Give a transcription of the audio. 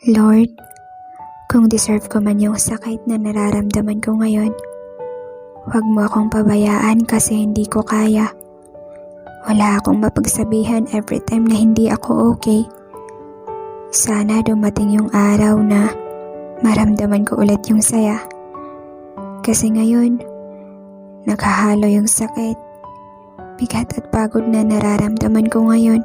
Lord, kung deserve ko man yung sakit na nararamdaman ko ngayon, huwag mo akong pabayaan kasi hindi ko kaya. Wala akong mapagsabihan every time na hindi ako okay. Sana dumating yung araw na maramdaman ko ulit yung saya. Kasi ngayon, naghahalo yung sakit, bigat at pagod na nararamdaman ko ngayon.